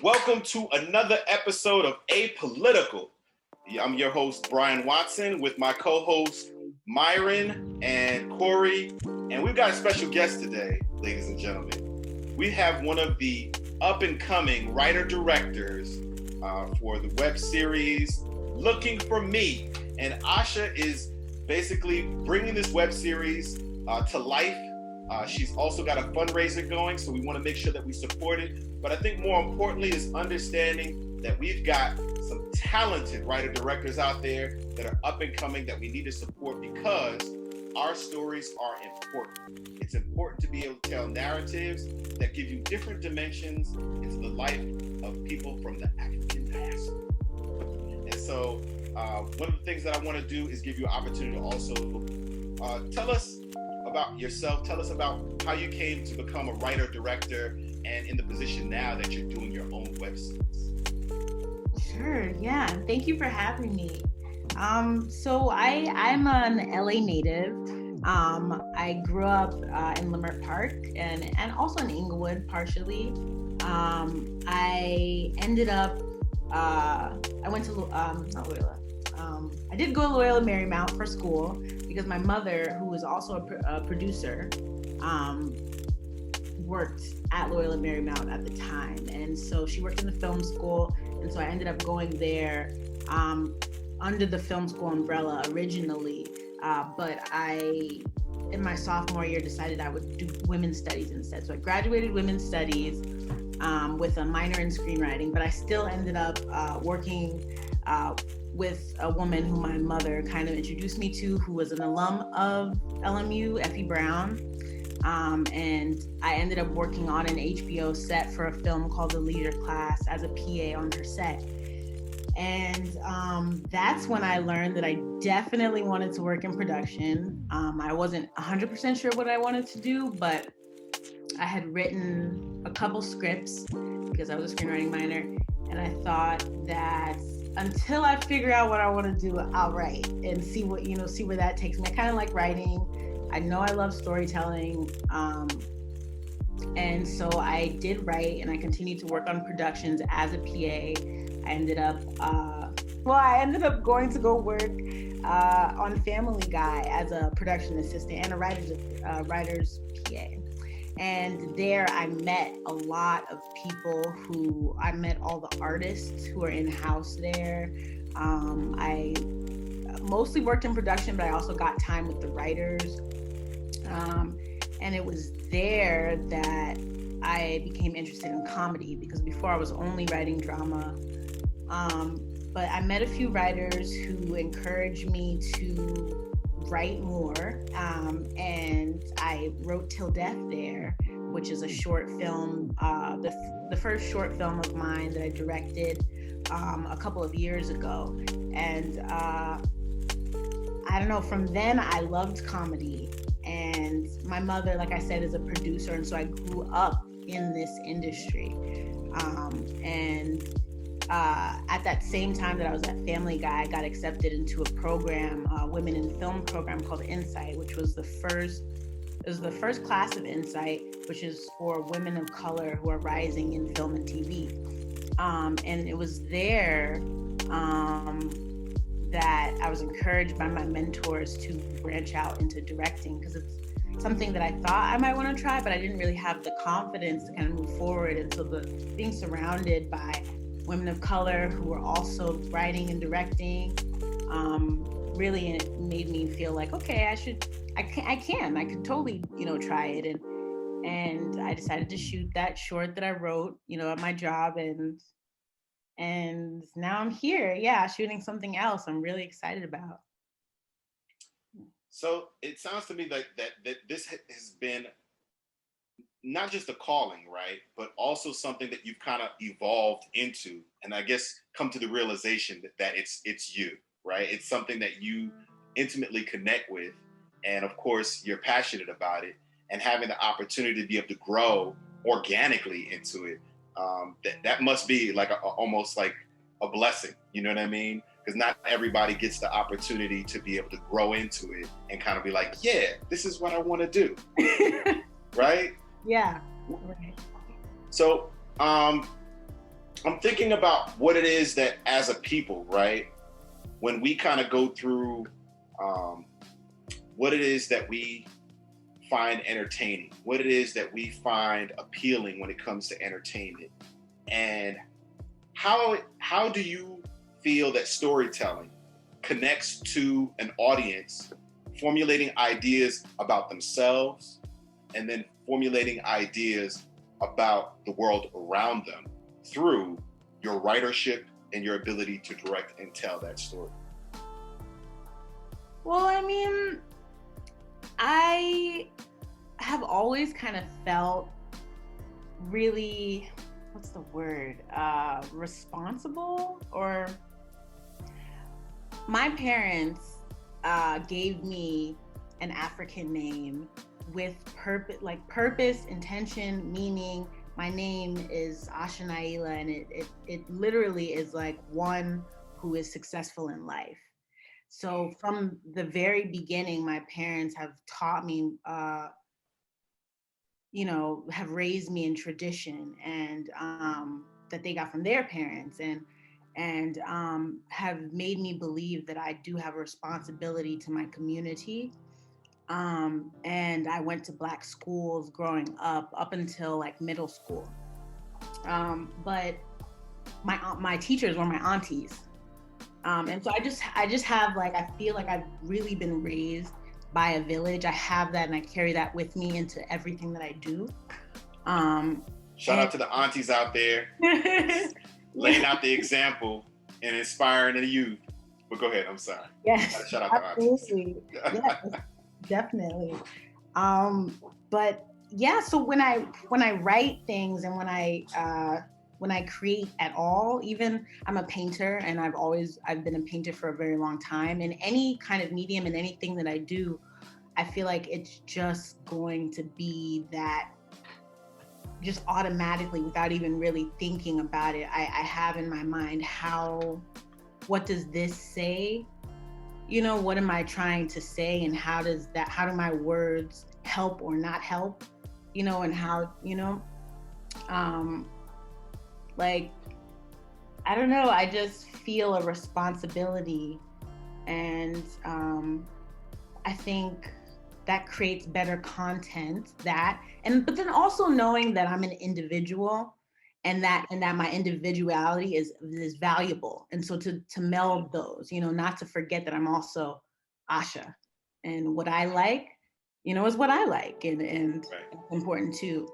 Welcome to another episode of Apolitical. I'm your host, Brian Watson, with my co-hosts, Myron and Corey. And we've got a special guest today, ladies and gentlemen. We have one of the up-and-coming writer-directors for the web series Looking for Me. And Asha is basically bringing this web series to life. She's also got a fundraiser going, so we want to make sure that we support it. But I think more importantly is understanding that we've got some talented writer-directors out there that are up and coming that we need to support because our stories are important. It's important to be able to tell narratives that give you different dimensions into the life of people from the African diaspora. And so one of the things that I want to do is give you an opportunity to also tell us about yourself. Tell us about how you came to become a writer-director and in the position now that you're doing your own web series. Sure, yeah. Thank you for having me. So I'm an LA native. I grew up in Leimert Park and also in Inglewood partially. I ended up, I went to, not Loyola. I did go to Loyola Marymount for school because my mother, who was also a producer, worked at Loyola Marymount at the time. And so she worked in the film school. And so I ended up going there under the film school umbrella originally. But I, in my sophomore year, decided I would do women's studies instead. So I graduated women's studies with a minor in screenwriting, but I still ended up working with a woman who my mother kind of introduced me to, who was an alum of LMU, Effie Brown. And I ended up working on an HBO set for a film called The Leisure Class as a PA on her set. And that's when I learned that I definitely wanted to work in production. I wasn't 100% sure what I wanted to do, but I had written a couple scripts because I was a screenwriting minor. And I thought that until I figure out what I want to do, I'll write and see where that takes me. I kind of like writing. I know I love storytelling. And so I did write and I continued to work on productions as a PA. I ended up going to go work on Family Guy as a production assistant and a writer's PA. And there I met a lot of people I met all the artists who are in-house there. I mostly worked in production, but I also got time with the writers. And it was there that I became interested in comedy because before I was only writing drama. But I met a few writers who encouraged me to write more. And I wrote Til Death there, which is a short film, the first short film of mine that I directed a couple of years ago. And I don't know, from then I loved comedy. And my mother, like I said, is a producer. And so I grew up in this industry. At that same time that I was at Family Guy, I got accepted into a program, Women in Film program called Insight, which was the first class of Insight, which is for women of color who are rising in film and TV. And it was there that I was encouraged by my mentors to branch out into directing because it's something that I thought I might want to try, but I didn't really have the confidence to kind of move forward. And so being surrounded by women of color who were also writing and directing really made me feel like, okay, I could totally, try it. And I decided to shoot that short that I wrote, at my job. And now I'm here, shooting something else I'm really excited about. So it sounds to me like that this has been not just a calling, right? But also something that you've kind of evolved into, and I guess come to the realization that it's you, right? It's something that you intimately connect with. And of course, you're passionate about it, and having the opportunity to be able to grow organically into it. That must be like almost like a blessing. You know what I mean? Because not everybody gets the opportunity to be able to grow into it and kind of be like, yeah, this is what I want to do. Right? Yeah. Right. So I'm thinking about what it is that as a people, right, when we kind of go through what it is that we find entertaining, what it is that we find appealing when it comes to entertainment, and how do you feel that storytelling connects to an audience formulating ideas about themselves and then formulating ideas about the world around them through your writership and your ability to direct and tell that story? Well, I mean, I have always kind of felt really, what's the word, responsible, or my parents gave me an African name with purpose, intention, meaning. My name is Asha Naila, and it literally is like one who is successful in life. So from the very beginning, my parents have taught me, have raised me in tradition, and that they got from their parents, and have made me believe that I do have a responsibility to my community. And I went to Black schools growing up until like middle school. But my teachers were my aunties. And so I just have like, I feel like I've really been raised by a village. I have that, and I carry that with me into everything that I do. Shout out to the aunties out there, laying out the example and inspiring the youth. But go ahead, I'm sorry. Yes, shout out to absolutely. Yes, definitely. But yeah, so when I write things, and when I create at all, even I'm a painter, and I've been a painter for a very long time. In any kind of medium and anything that I do, I feel like it's just going to be that, just automatically, without even really thinking about it, I have in my mind what does this say? What am I trying to say, and how do my words help or not help? And how, like, I don't know, I just feel a responsibility, and I think that creates better content, but then also knowing that I'm an individual, and that my individuality is valuable. And so to meld those, not to forget that I'm also Asha, and what I like, is what I like, and right. It's important too.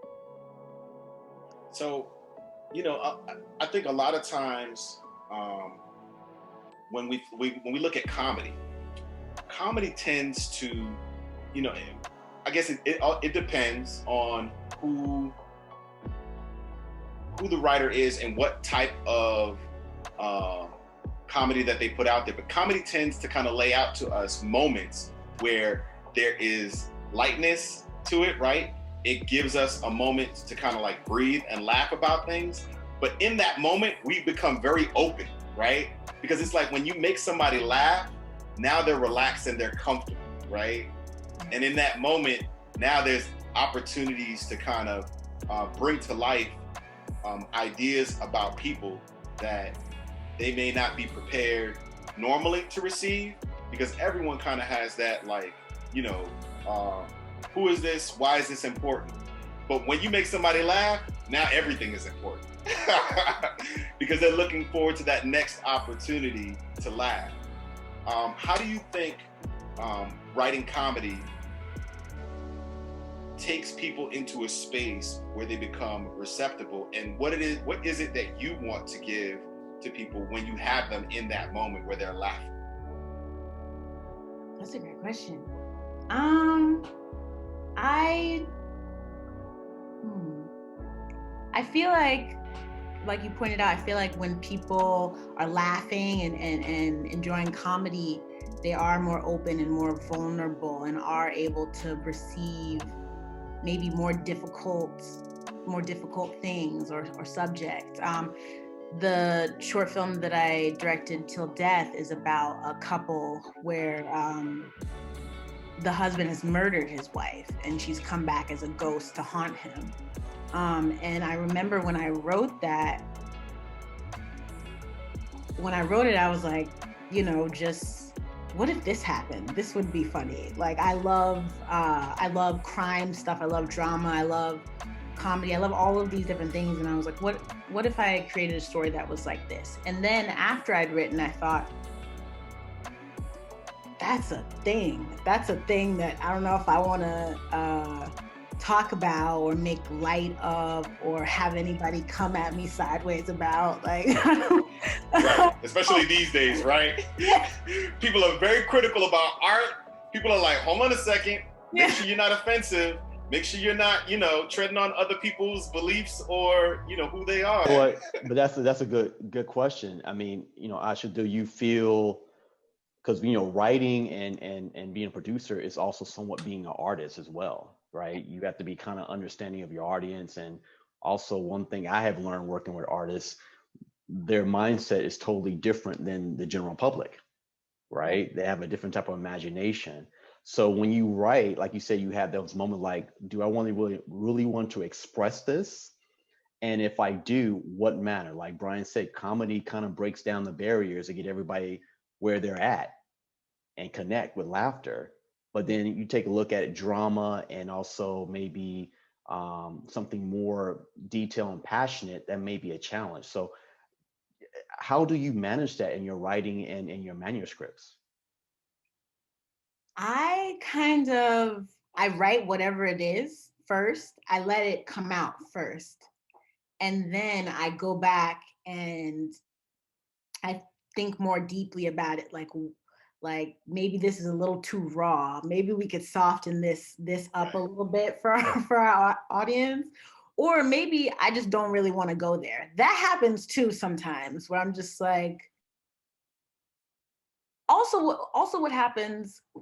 So, I think a lot of times when we look at comedy tends to, I guess it depends on who the writer is and what type of comedy that they put out there. But comedy tends to kind of lay out to us moments where there is lightness to it, right? It gives us a moment to kind of like breathe and laugh about things. But in that moment, we become very open, right? Because it's like when you make somebody laugh, now they're relaxed and they're comfortable, right? And in that moment, now there's opportunities to kind of bring to life ideas about people that they may not be prepared normally to receive, because everyone kind of has that, like, who is this? Why is this important? But when you make somebody laugh, now everything is important because they're looking forward to that next opportunity to laugh. How do you think writing comedy takes people into a space where they become receptive, and what is it that you want to give to people when you have them in that moment where they're laughing? That's a great question. I feel like you pointed out, I feel like when people are laughing and enjoying comedy, they are more open and more vulnerable, and are able to receive maybe more difficult things or subjects. The short film that I directed, Til Death, is about a couple where the husband has murdered his wife, and she's come back as a ghost to haunt him. And I remember when I wrote that, when I wrote it, I was like, you know, just what if this happened? This would be funny. Like I love crime stuff. I love drama. I love comedy. I love all of these different things. And I was like, what if I created a story that was like this? And then after I'd written, I thought, that's a thing. That's a thing that I don't know if I want to talk about or make light of or have anybody come at me sideways about. Like, right. Especially these days, right? Yeah. People are very critical about art. People are like, hold on a second. Make sure you're not offensive. Make sure you're not, you know, treading on other people's beliefs or, you know, who they are. But that's a good question. I mean, you know, Asha, do you feel, because, you know, writing and being a producer is also somewhat being an artist as well, right? You have to be kind of understanding of your audience. And also one thing I have learned working with artists, their mindset is totally different than the general public, right? They have a different type of imagination. So when you write, like you say, you have those moments like, do I really want to express this? And if I do, what manner? Like Brian said, comedy kind of breaks down the barriers to get everybody where they're at and connect with laughter. But then you take a look at drama and also maybe something more detailed and passionate that may be a challenge. So how do you manage that in your writing and in your manuscripts? I write whatever it is first. I let it come out first. And then I go back and I think more deeply about it. Like maybe this is a little too raw. Maybe we could soften this up a little bit for our audience. Or maybe I just don't really want to go there. That happens too sometimes where I'm just like, also what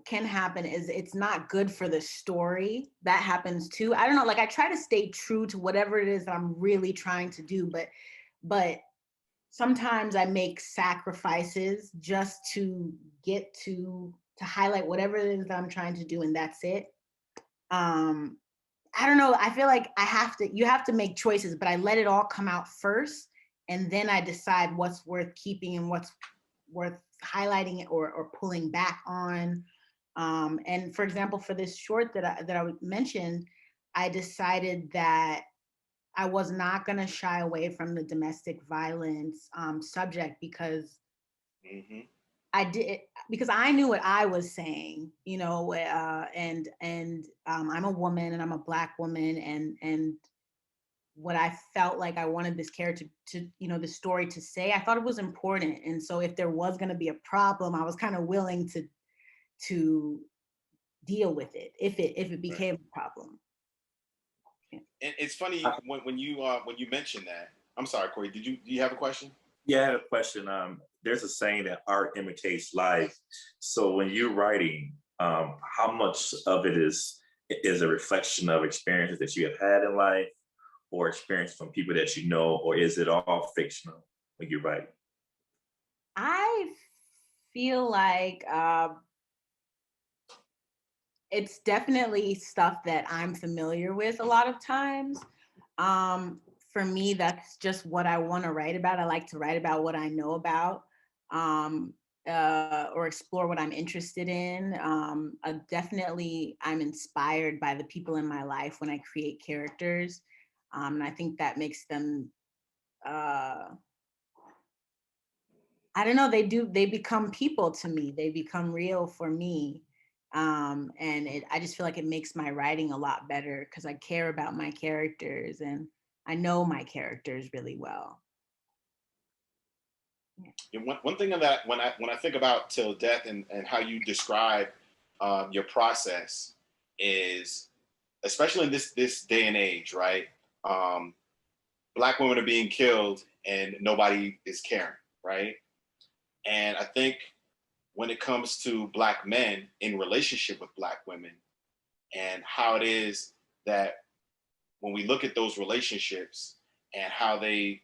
can happen is it's not good for the story. That happens too. I don't know, like I try to stay true to whatever it is that I'm really trying to do, but sometimes I make sacrifices just to get to highlight whatever it is that I'm trying to do, and that's it. I don't know, I feel like you have to make choices, but I let it all come out first, and then I decide what's worth keeping and what's worth highlighting or pulling back on. And for example, for this short that I mentioned, I decided that I was not going to shy away from the domestic violence subject because because I knew what I was saying, you know, and I'm a woman and I'm a Black woman, and what I felt like I wanted this character to, you know, the story to say, I thought it was important. And so if there was going to be a problem, I was kind of willing to deal with it if it became a problem. Yeah. And it's funny when you mentioned that. I'm sorry, Corey. Do you have a question? Yeah, I have a question. There's a saying that art imitates life. So when you're writing, how much of it is a reflection of experiences that you have had in life, or experience from people that you know, or is it all fictional when you write? I feel like it's definitely stuff that I'm familiar with a lot of times. For me, that's just what I want to write about. I like to write about what I know about, or explore what I'm interested in. Definitely, I'm inspired by the people in my life when I create characters. And I think that makes them, I don't know, they become people to me. They become real for me. And I just feel like it makes my writing a lot better because I care about my characters and I know my characters really well. Yeah, one thing of that when I think about Til Death and how you describe your process is, especially in this day and age, right? Black women are being killed and nobody is caring, right? And I think when it comes to Black men in relationship with Black women and how it is that when we look at those relationships and how they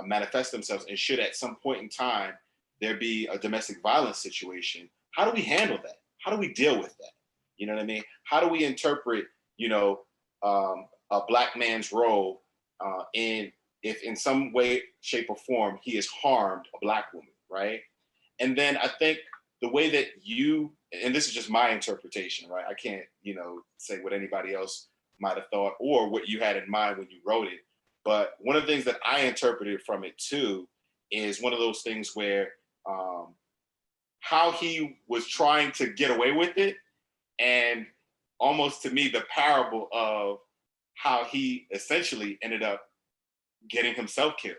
manifest themselves, and should at some point in time there be a domestic violence situation, how do we handle that? How do we deal with that? You know what I mean? How do we interpret, you know, a Black man's role in if in some way, shape, or form he has harmed a Black woman? right? And then I think the way that you, and this is just my interpretation, right? I can't, say what anybody else might have thought or what you had in mind when you wrote it. But one of the things that I interpreted from it too is one of those things where how he was trying to get away with it, and almost to me the parable of how he essentially ended up getting himself killed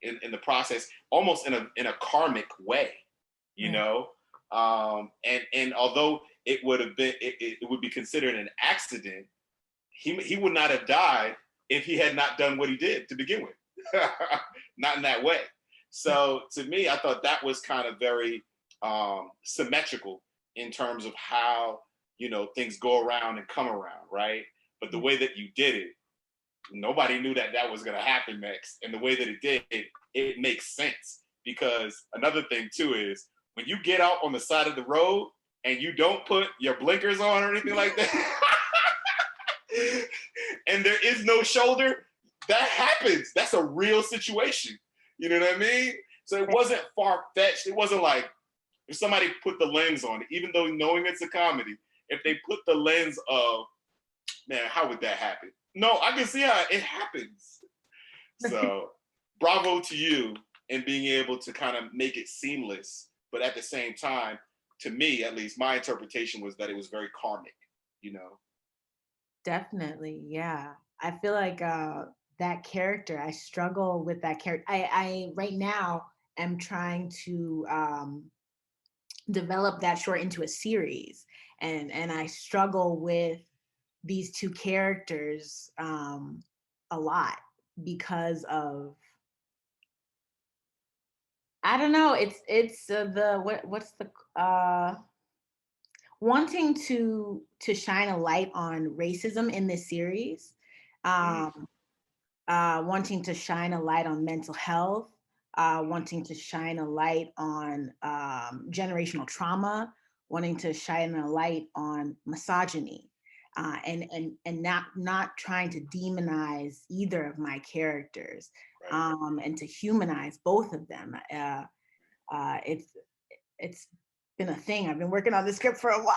in the process, almost in a karmic way, you know. And although it would have been, it would be considered an accident, he would not have died if he had not done what he did to begin with. Not in that way. So to me, I thought that was kind of very symmetrical in terms of how, things go around and come around, right? But the way that you did it, nobody knew that was going to happen next. And the way that it did, it makes sense. Because another thing too is when you get out on the side of the road and you don't put your blinkers on or anything like that, and there is no shoulder, that happens. That's a real situation. You know what I mean? So it wasn't far-fetched. It wasn't like if somebody put the lens on it, even though knowing it's a comedy, if they put the lens of, man, how would that happen? No, I can see how it happens. So bravo to you in being able to kind of make it seamless, but at the same time, to me, at least, my interpretation was that it was very karmic, Definitely, yeah. I feel like that character, I struggle with that character. I right now am trying to develop that short into a series, and I struggle with these two characters a lot because of, I don't know, it's the what's the wanting to shine a light on racism in this series, wanting to shine a light on mental health, wanting to shine a light on generational trauma, wanting to shine a light on misogyny, and not trying to demonize either of my characters, and to humanize both of them. It's been a thing. I've been working on the script for a while.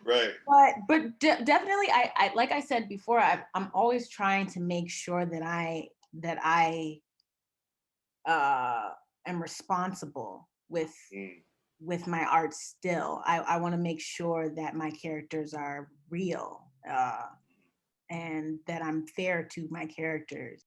Right. But definitely, I like I said before, I'm always trying to make sure that I am responsible with my art still. I want to make sure that my characters are real, and that I'm fair to my characters.